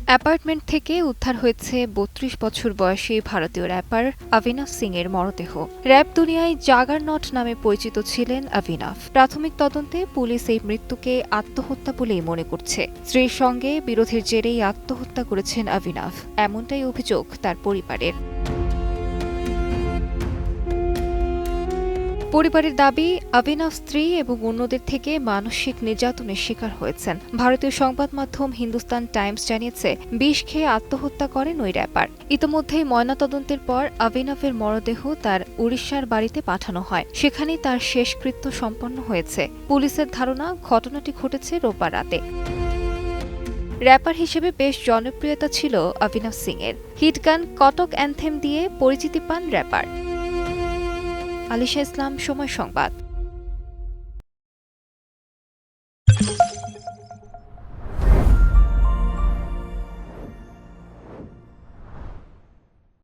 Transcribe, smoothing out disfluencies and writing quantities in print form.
Apartment থেকে উদ্ধার হয়েছে ৩২ বছর বয়সী ভারতীয় র্যাপার অভিনব সিংয়ের মরদেহ। র্যাপ দুনিয়ায় জাগারনট নামে পরিচিত ছিলেন অভিনব। প্রাথমিক তদন্তে পুলিশ এই মৃত্যুকে আত্মহত্যা বলেই মনে করছে। স্ত্রীর সঙ্গে বিরোধের জেরেই আত্মহত্যা করেছেন অভিনব, এমনটাই অভিযোগ তার পরিবারের। পরিবারের দাবি, অভিনব স্ত্রী এবং অন্যদের থেকে মানসিক নির্যাতনের শিকার হয়েছেন। ভারতীয় সংবাদ মাধ্যম হিন্দুস্তান টাইমস জানিয়েছে, বিষ খেয়ে আত্মহত্যা করেন ওই র্যাপার। ইতোমধ্যেই ময়নাতদন্তের পর অভিনবের মরদেহ তার উড়িষ্যার বাড়িতে পাঠানো হয়। সেখানেই তার শেষকৃত্য সম্পন্ন হয়েছে। পুলিশের ধারণা, ঘটনাটি ঘটেছে রোববার রাতে। র্যাপার হিসেবে বেশ জনপ্রিয়তা ছিল অভিনব সিংয়ের। হিট গান কটক অ্যান্থেম দিয়ে পরিচিতি পান র্যাপার। আলিশা ইসলাম, সময় সংবাদ।